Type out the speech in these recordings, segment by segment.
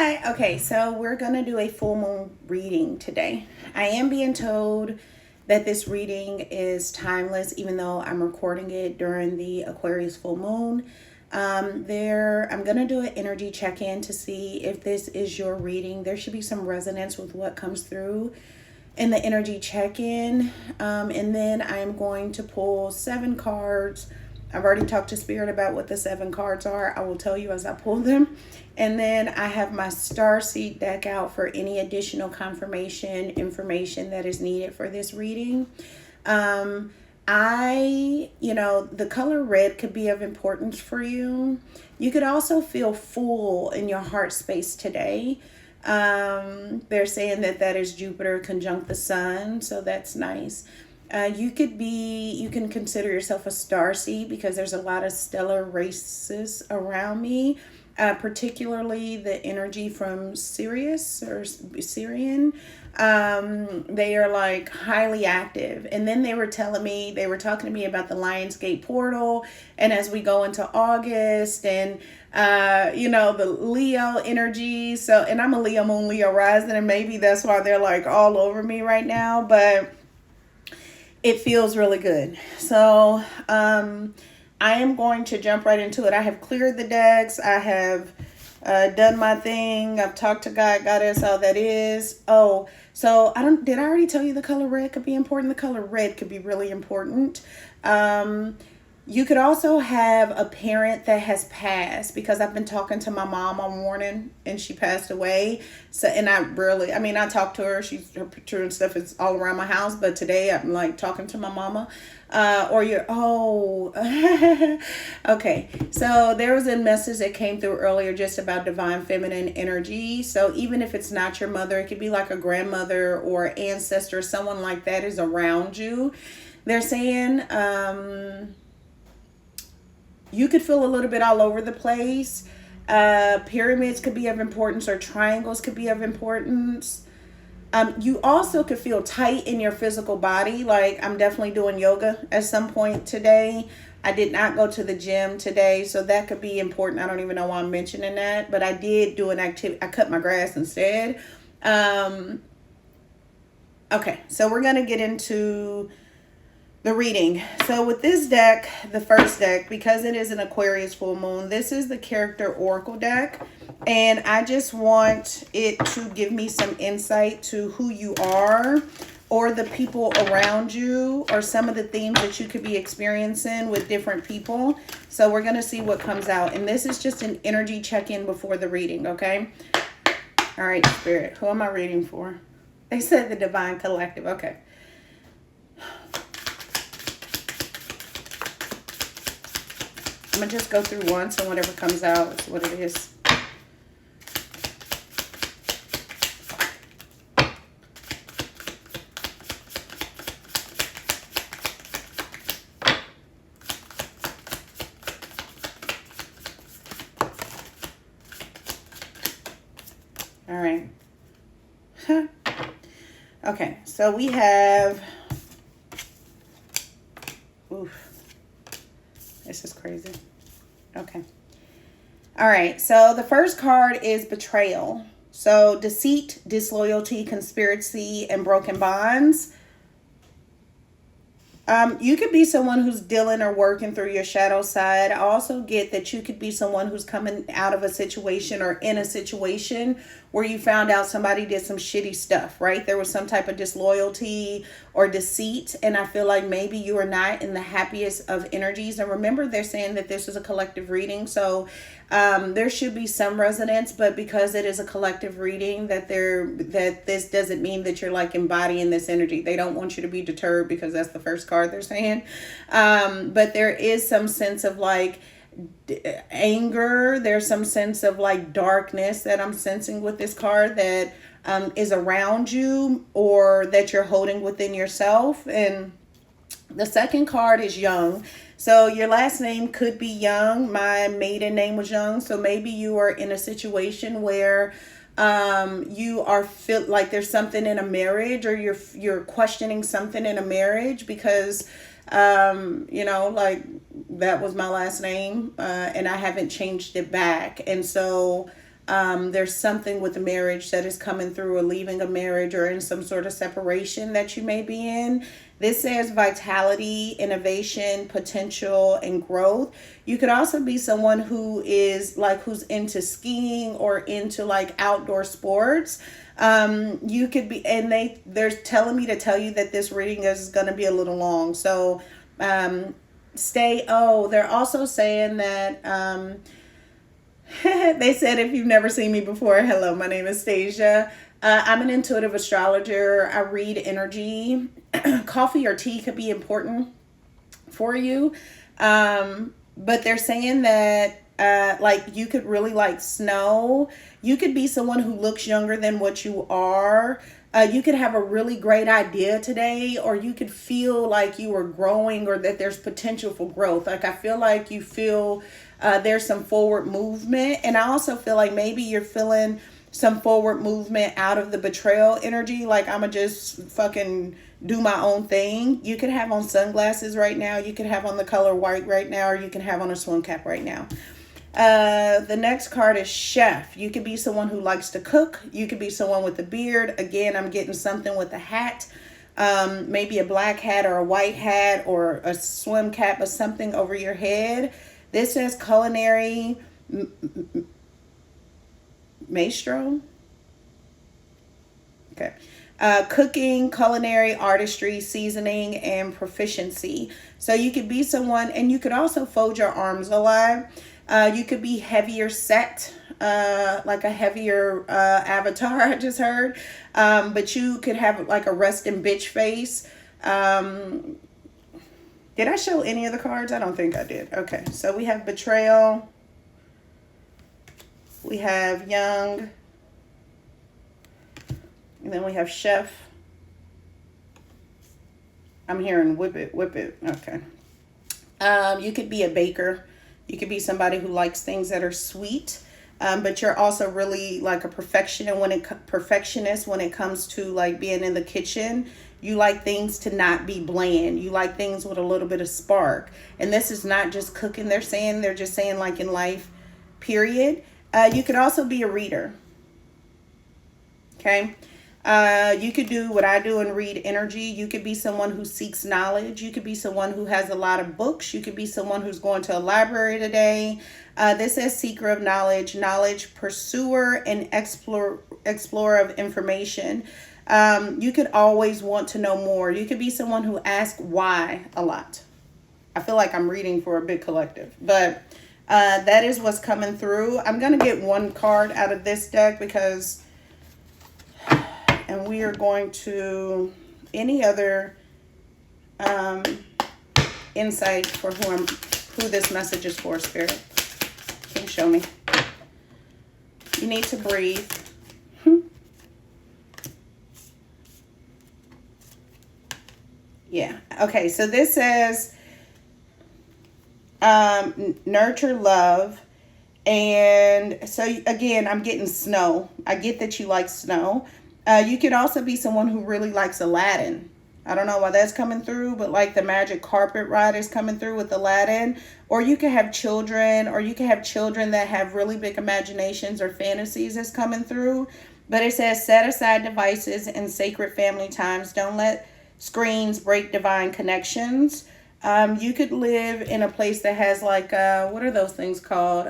Hi. Okay, so we're going to do a full moon reading today. I am being told that this reading is timeless, even though I'm recording it during the Aquarius full moon. I'm going to do an energy check in to see if this is your reading. There should be some resonance with what comes through in the energy check in. And then I'm going to pull 7 cards. I've already talked to Spirit about what the 7 cards are. I will tell you as I pull them. And then I have my Starseed deck out for any additional confirmation information that is needed for this reading. The color red could be of importance for you. You could also feel full in your heart space today. They're saying that is Jupiter conjunct the sun, so that's nice. You can consider yourself a starseed because there's a lot of stellar races around me, particularly the energy from Sirius or Sirian. They are like highly active. And then they were talking to me about the Lionsgate portal. And as we go into August and, the Leo energy. So, and I'm a Leo moon, Leo rising, and maybe that's why they're like all over me right now. But it feels really good. So I am going to jump right into it. I have cleared the decks. I have done my thing. I've talked to God, Goddess, all that is. Oh, so did I already tell you the color red could be important? The color red could be really important. You could also have a parent that has passed, because I've been talking to my mom all morning and she passed away. So, and I talked to her. Her picture and stuff is all around my house. But today I'm like talking to my mama. Okay. So there was a message that came through earlier just about divine feminine energy. So even if it's not your mother, it could be like a grandmother or ancestor, someone like that is around you. They're saying, you could feel a little bit all over the place. Pyramids could be of importance, or triangles could be of importance. You also could feel tight in your physical body. Like, I'm definitely doing yoga at some point today. I did not go to the gym today, so that could be important. I don't even know why I'm mentioning that, but I did do an activity. I cut my grass instead. Okay, so we're going to get into the reading. So with this deck, the first deck, because it is an Aquarius full moon, this is the character oracle deck. And I just want it to give me some insight to who you are, or the people around you, or some of the themes that you could be experiencing with different people. So we're going to see what comes out. And this is just an energy check-in before the reading, okay? All right, Spirit, who am I reading for? They said the Divine Collective. Okay. I'm going to just go through once, and whatever comes out is what it is. All right. Okay, so we have... Oof. This is crazy. Okay. All right. So the first card is betrayal. So deceit, disloyalty, conspiracy, and broken bonds. You could be someone who's dealing or working through your shadow side. I also get that you could be someone who's coming out of a situation or in a situation where you found out somebody did some shitty stuff, right? There was some type of disloyalty or deceit. And I feel like maybe you are not in the happiest of energies. And remember, they're saying that this is a collective reading. So there should be some resonance, but because it is a collective reading, that this doesn't mean that you're like embodying this energy. They don't want you to be deterred, because that's the first card they're saying. But there is some sense of like anger. There's some sense of like darkness that I'm sensing with this card that is around you, or that you're holding within yourself. And the second card is young. So your last name could be Young. My maiden name was Young. So maybe you are in a situation where you are feel like there's something in a marriage, or you're questioning something in a marriage, because like that was my last name, and I haven't changed it back. And so There's something with a marriage that is coming through, or leaving a marriage, or in some sort of separation that you may be in. This says vitality, innovation, potential, and growth. You could also be someone who is like, who's into skiing or into like outdoor sports. You could be, and they're telling me to tell you that this reading is going to be a little long. So, they're also saying that, they said, if you've never seen me before, hello, my name is Stasia. I'm an intuitive astrologer. I read energy. Coffee or tea could be important for you. But they're saying that like you could really like snow. You could be someone who looks younger than what you are. You could have a really great idea today, or you could feel like you are growing, or that there's potential for growth. Like, I feel like you feel there's some forward movement. And I also feel like maybe you're feeling some forward movement out of the betrayal energy. Like, I'ma just fucking do my own thing. You could have on sunglasses right now. You could have on the color white right now, or you can have on a swim cap right now. The next card is chef. You could be someone who likes to cook. You could be someone with a beard. Again, I'm getting something with a hat. Maybe a black hat or a white hat or a swim cap or something over your head. This says culinary maestro. Okay. Cooking, culinary, artistry, seasoning, and proficiency. So you could be someone, and you could also fold your arms a lot. You could be heavier set, like a heavier avatar, I just heard. But you could have like a resting bitch face. Did I show any of the cards? I don't think I did. Okay, so we have betrayal. We have young. And then we have chef. I'm hearing whip it, whip it. Okay. You could be a baker. You could be somebody who likes things that are sweet. But you're also really like a perfectionist when it comes to like being in the kitchen. You like things to not be bland. You like things with a little bit of spark. And this is not just cooking, they're just saying like in life, period. You could also be a reader. Okay. You could do what I do and read energy. You could be someone who seeks knowledge. You could be someone who has a lot of books. You could be someone who's going to a library today. This says seeker of knowledge, knowledge pursuer, and explorer of information. You could always want to know more. You could be someone who asks why a lot. I feel like I'm reading for a big collective, but that is what's coming through. I'm going to get one card out of this deck because, and we are going to any other insight for who this message is for, Spirit. Can you show me? You need to breathe. Yeah. Okay. So this says nurture love. And so again, I'm getting snow. I get that you like snow. You could also be someone who really likes Aladdin. I don't know why that's coming through, but like the magic carpet ride is coming through with Aladdin. Or you could have children, that have really big imaginations or fantasies that's coming through. But it says set aside devices and sacred family times. Don't let screens break divine connections. You could live in a place that has like, what are those things called?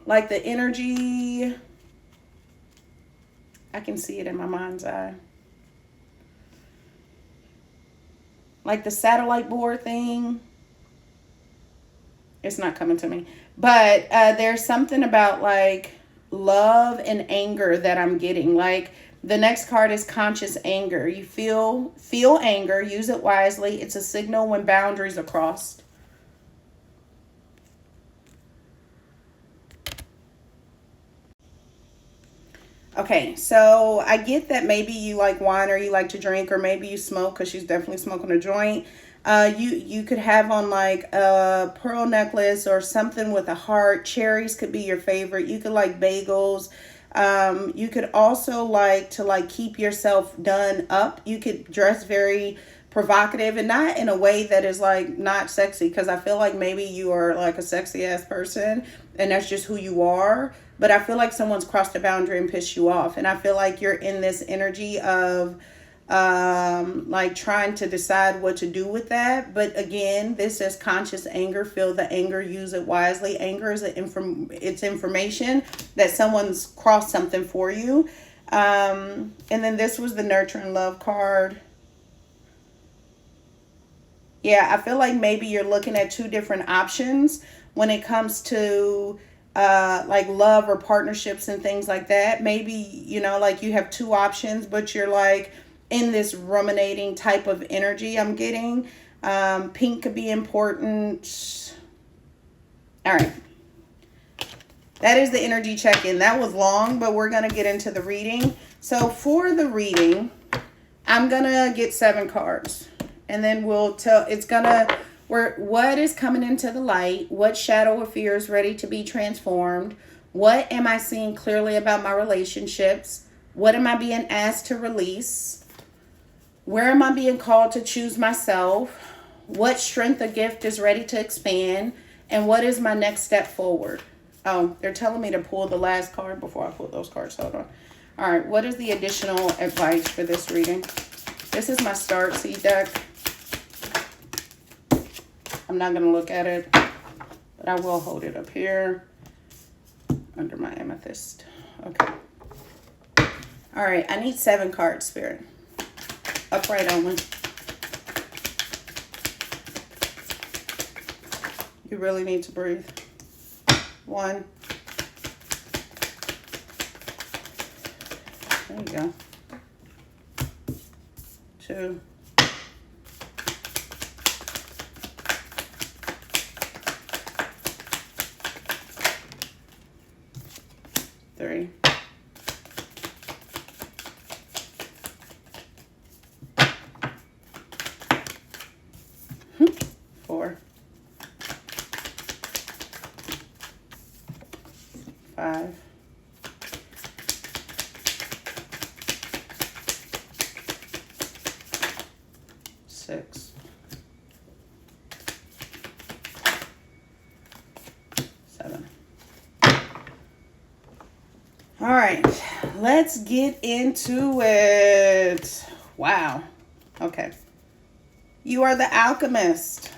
Like the energy, I can see it in my mind's eye. Like the satellite board thing. It's not coming to me. But there's something about like love and anger that I'm getting. Like the next card is conscious anger. You feel anger, use it wisely. It's a signal when boundaries are crossed. Okay, so I get that maybe you like wine or you like to drink, or maybe you smoke, because she's definitely smoking a joint. You could have on like a pearl necklace or something with a heart. Cherries could be your favorite. You could like bagels. You could also like to like keep yourself done up. You could dress very provocative, and not in a way that is like not sexy, because I feel like maybe you are like a sexy ass person and that's just who you are, but I feel like someone's crossed the boundary and pissed you off, and I feel like you're in this energy of like trying to decide what to do with that. But again, this is conscious anger. Feel the anger, use it wisely. Anger is it's information that someone's crossed something for you. And then this was the nurture and love card. Yeah, I feel like maybe you're looking at two different options when it comes to like love or partnerships and things like that. Maybe, you know, like you have two options, but you're like in this ruminating type of energy I'm getting. Pink could be important. All right. That is the energy check-in. That was long, but we're going to get into the reading. So for the reading, I'm going to get 7 cards. And then we'll tell, it's going to, what is coming into the light? What shadow or fear is ready to be transformed? What am I seeing clearly about my relationships? What am I being asked to release? Where am I being called to choose myself? What strength or gift is ready to expand? And what is my next step forward? Oh, they're telling me to pull the last card before I pull those cards. Hold on. All right, what is the additional advice for this reading? This is my start seed deck. I'm not going to look at it, but I will hold it up here under my amethyst. Okay. All right, I need 7 cards, Spirit. Upright only. You really need to breathe. 1. There you go. 2. 3. 4. 5. 6. 7. All right, let's get into it. Wow. Okay. You are the alchemist.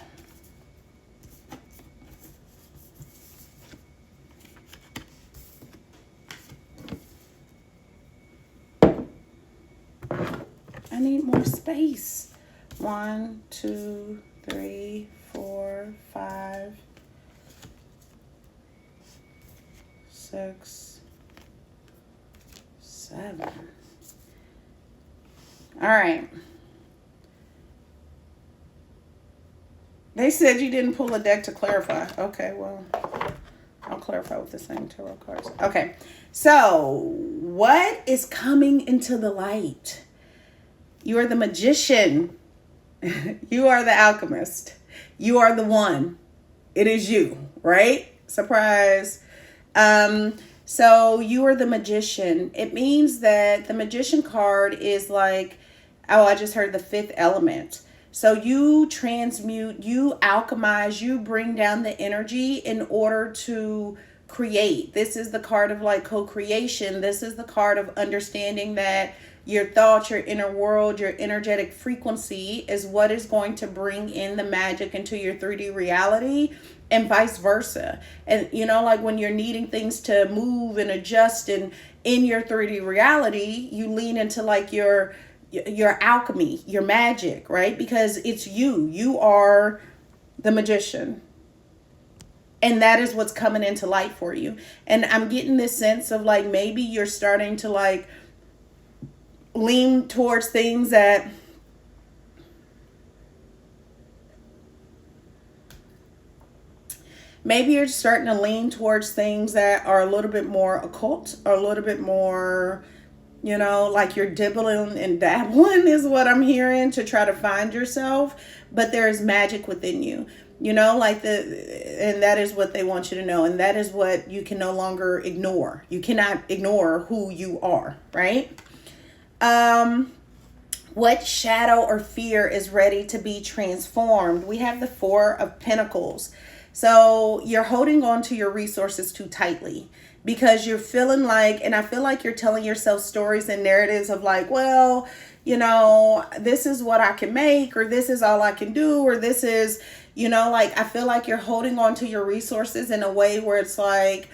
I need more space. 1, 2, 3, 4, 5, 6, 7. All right. They said you didn't pull a deck to clarify. Okay, well, I'll clarify with the same tarot cards. Okay, so what is coming into the light? You are the magician. You are the alchemist. You are the one. It is you, right? Surprise. So you are the magician. It means that the magician card is like, oh, I just heard the 5th element. So you transmute, you alchemize, you bring down the energy in order to create. This is the card of like co-creation. This is the card of understanding that your thoughts, your inner world, your energetic frequency is what is going to bring in the magic into your 3D reality, and vice versa. And you know, like when you're needing things to move and adjust and in your 3D reality, you lean into like your alchemy, your magic, right? Because it's you are the magician. And that is what's coming into light for you. And I'm getting this sense of like maybe you're starting to like lean towards things that maybe you're starting to lean towards things that are a little bit more occult or a little bit more, you know, like you're dibbling and dabbling is what I'm hearing to try to find yourself. But there is magic within you, you know, like and that is what they want you to know. And that is what you can no longer ignore. You cannot ignore who you are, right? What shadow or fear is ready to be transformed? We have the Four of Pentacles. So you're holding on to your resources too tightly because you're feeling like, and I feel like you're telling yourself stories and narratives of like, well, you know, this is what I can make, or this is all I can do, or this is, you know, like I feel like you're holding on to your resources in a way where it's like,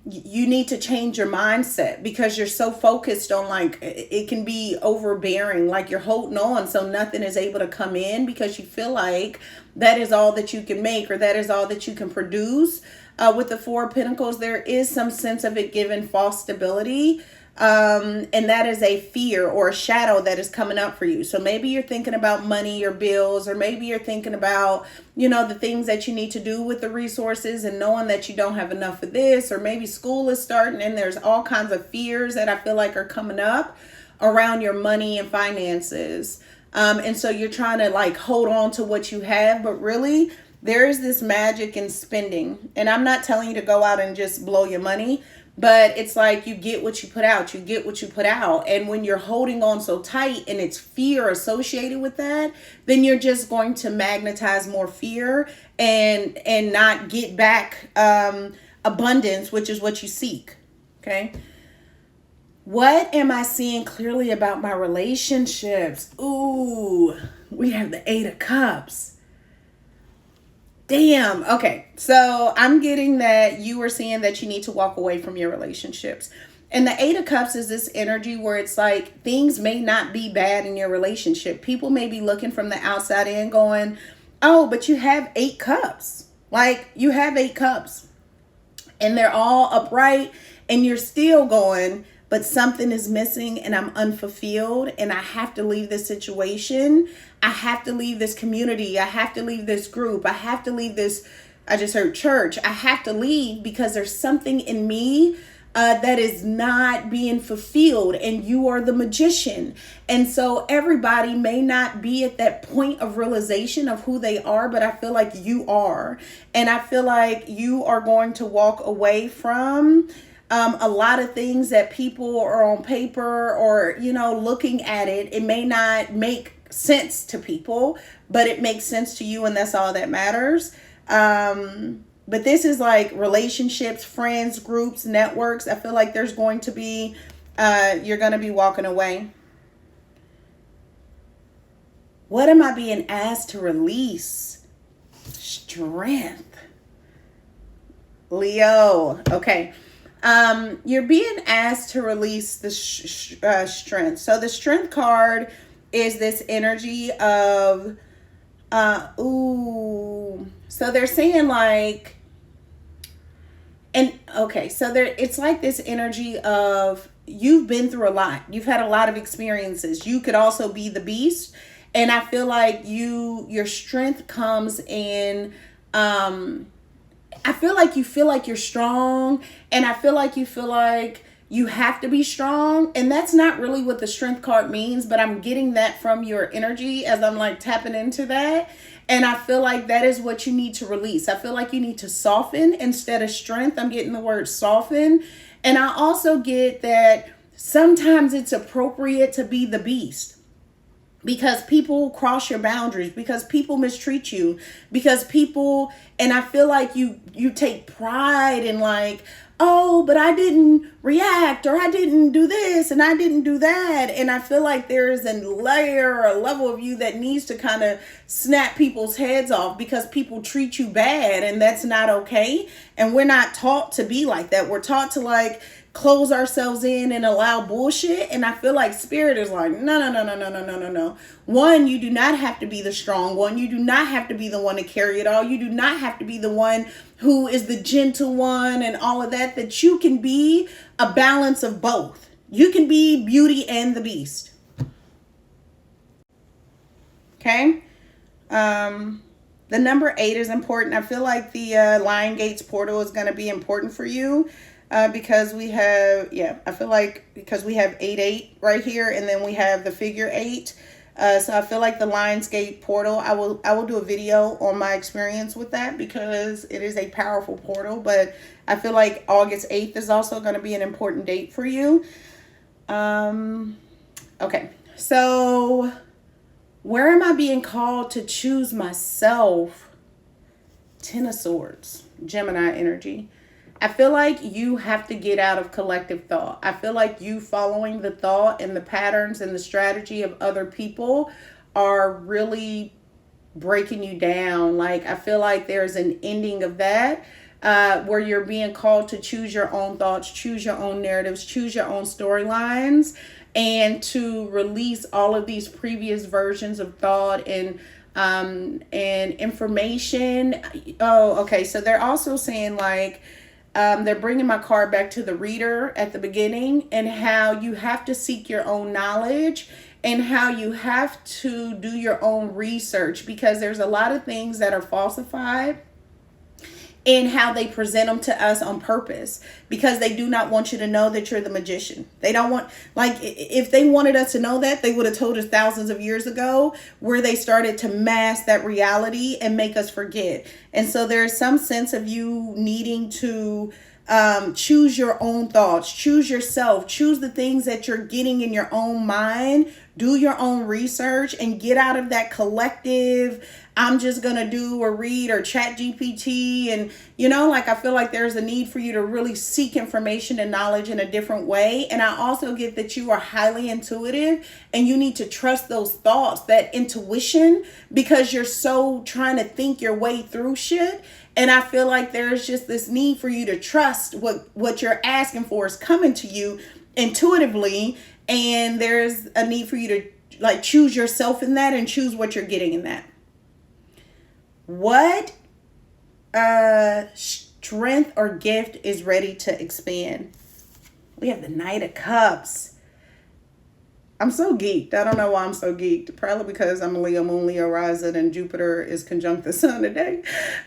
you need to change your mindset because you're so focused on like it can be overbearing, like you're holding on so nothing is able to come in because you feel like that is all that you can make or that is all that you can produce. With the Four of Pentacles, there is some sense of it giving false stability. And that is a fear or a shadow that is coming up for you. So maybe you're thinking about money or bills, or maybe you're thinking about, you know, the things that you need to do with the resources and knowing that you don't have enough of this, or maybe school is starting and there's all kinds of fears that I feel like are coming up around your money and finances. And so you're trying to like hold on to what you have, but really there is this magic in spending. And I'm not telling you to go out and just blow your money, but it's like you get what you put out. You get what you put out. And when you're holding on so tight and it's fear associated with that, then you're just going to magnetize more fear and not get back abundance, which is what you seek. Okay. What am I seeing clearly about my relationships? Ooh, we have the Eight of Cups. Damn. Okay. So I'm getting that you were saying that you need to walk away from your relationships. And the Eight of Cups is this energy where it's like things may not be bad in your relationship. People may be looking from the outside in going, oh, but you have 8 cups. Like you have 8 cups and they're all upright and you're still going, but something is missing and I'm unfulfilled and I have to leave this situation. I have to leave this community. I have to leave this group. I have to leave this, I just heard church. I have to leave because there's something in me that is not being fulfilled, and you are the magician. And so everybody may not be at that point of realization of who they are, but I feel like you are. And I feel like you are going to walk away from a lot of things that people are on paper or, you know, looking at it. It may not make sense to people, but it makes sense to you, and that's all that matters. But this is like relationships, friends, groups, networks. I feel like there's going to be, you're going to be walking away. What am I being asked to release? Strength. Leo. Okay. You're being asked to release the strength. So the strength card is this energy of, so they're saying like, and okay, so there, it's like this energy of you've been through a lot. You've had a lot of experiences. You could also be the beast. And I feel like your strength comes in, I feel like you're strong, and I feel like you feel like you have to be strong. And that's not really what the strength card means, but I'm getting that from your energy as I'm like tapping into that. And I feel like that is what you need to release. I feel like you need to soften instead of strength. I'm getting the word soften. And I also get that sometimes it's appropriate to be the beast, because people cross your boundaries, because people mistreat you, because people, and I feel like you take pride in like, oh, but I didn't react, or I didn't do this and I didn't do that. And I feel like there is a layer or a level of you that needs to kind of snap people's heads off because people treat you bad, and that's not okay. And we're not taught to be like that. We're taught to like close ourselves in and allow bullshit. And I feel like spirit is like, no. One, you do not have to be the strong one. You do not have to be the one to carry it all. You do not have to be the one who is the gentle one and all of that, that you can be a balance of both. You can be Beauty and the Beast. Okay. The number 8 is important. I feel like the Lion Gates portal is going to be important for you. Because we have, I feel like because we have 8 right here, and then we have the figure 8. So I feel like the Lionsgate portal, I will do a video on my experience with that because it is a powerful portal. But I feel like August 8th is also going to be an important date for you. Okay. So where am I being called to choose myself? Ten of Swords, Gemini energy. I feel like you have to get out of collective thought. I feel like you following the thought and the patterns and the strategy of other people are really breaking you down. Like, I feel like there's an ending of that, where you're being called to choose your own thoughts, choose your own narratives, choose your own storylines, and to release all of these previous versions of thought and information. Oh, okay. So they're also saying like, they're bringing my card back to the reader at the beginning, and how you have to seek your own knowledge and how you have to do your own research, because there's a lot of things that are falsified in how they present them to us on purpose, because they do not want you to know that you're the magician. They don't want, like, if they wanted us to know that, they would have told us thousands of years ago, where they started to mask that reality and make us forget. And so there's some sense of you needing to choose your own thoughts, choose yourself, choose the things that you're getting in your own mind, do your own research, and get out of that collective, I'm just going to do or read or chat GPT. And, like, I feel like there's a need for you to really seek information and knowledge in a different way. And I also get that you are highly intuitive, and you need to trust those thoughts, that intuition, because you're so trying to think your way through shit. And I feel like there's just this need for you to trust what you're asking for is coming to you intuitively. And there's a need for you to, like, choose yourself in that and choose what you're getting in that. What strength or gift is ready to expand? We have the Knight of Cups. I'm so geeked. I don't know why I'm so geeked. Probably because I'm a Leo moon, Leo rising, and Jupiter is conjunct the sun today.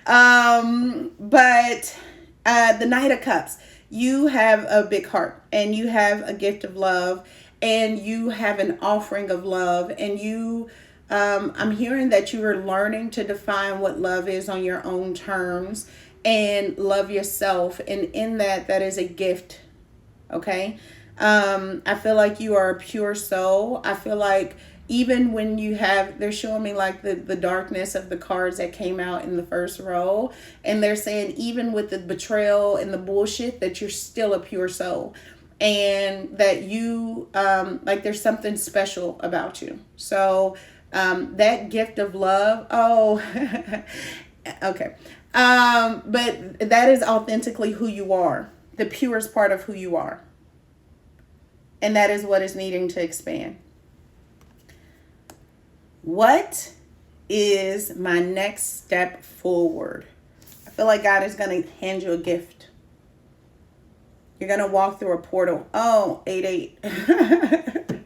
But the Knight of Cups, you have a big heart, and you have a gift of love, and you have an offering of love, and you I'm hearing that you are learning to define what love is on your own terms and love yourself. And in that is a gift. Okay. I feel like you are a pure soul. I feel like even when they're showing me like the darkness of the cards that came out in the first row. And they're saying even with the betrayal and the bullshit, that you're still a pure soul. And that you, like, there's something special about you. So, that gift of love. Oh, okay. But that is authentically who you are, the purest part of who you are. And that is what is needing to expand. What is my next step forward? I feel like God is going to hand you a gift. You're going to walk through a portal. Oh, 8-8.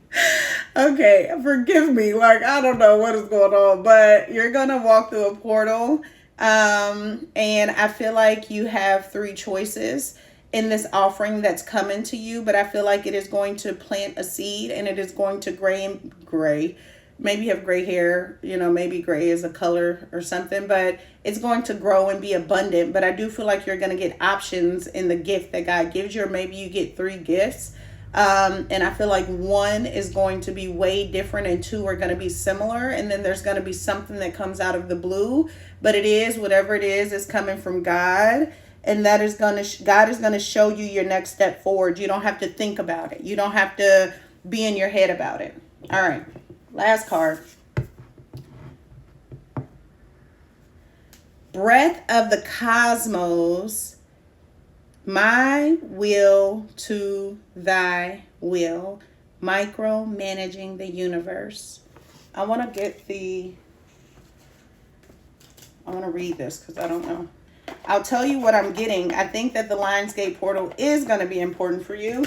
Okay, forgive me. Like, I don't know what is going on, but you're going to walk through a portal. And I feel like you have 3 choices in this offering that's coming to you, but I feel like it is going to plant a seed, and it is going to gray. Maybe you have gray hair, maybe gray is a color or something, but it's going to grow and be abundant. But I do feel like you're going to get options in the gift that God gives you, or maybe you get 3 gifts. And I feel like 1 is going to be way different and 2 are going to be similar. And then there's going to be something that comes out of the blue, but whatever it is coming from God. And that is God is going to show you your next step forward. You don't have to think about it. You don't have to be in your head about it. All right. Last card. Breath of the cosmos. My will to thy will. Micromanaging the universe. I want to read this because I don't know. I'll tell you what I'm getting. I think that the Lionsgate portal is going to be important for you,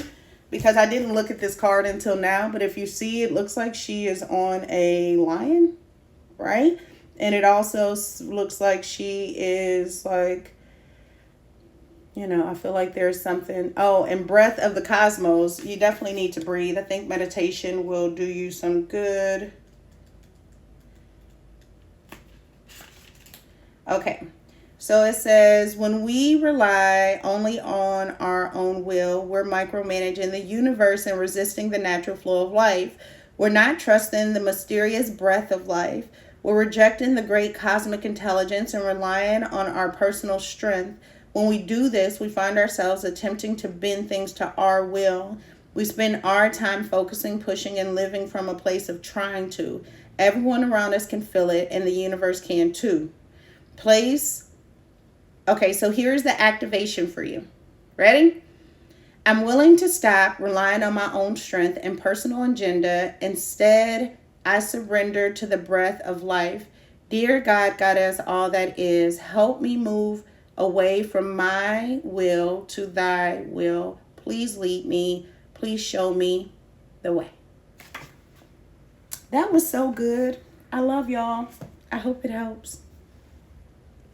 because I didn't look at this card until now. But if you see, it looks like she is on a lion, right? And it also looks like she is like, I feel like there's something. Oh, and breath of the cosmos. You definitely need to breathe. I think meditation will do you some good. Okay. So it says, when we rely only on our own will, we're micromanaging the universe and resisting the natural flow of life. We're not trusting the mysterious breath of life. We're rejecting the great cosmic intelligence and relying on our personal strength. When we do this, we find ourselves attempting to bend things to our will. We spend our time focusing, pushing, and living from a place of trying to. Everyone around us can feel it, and the universe can too. Place. Okay, so here's the activation for you. Ready? I'm willing to stop relying on my own strength and personal agenda. Instead, I surrender to the breath of life. Dear God, Goddess, all that is, help me move away from my will to thy will. Please lead me. Please show me the way. That was so good. I love y'all. I hope it helps.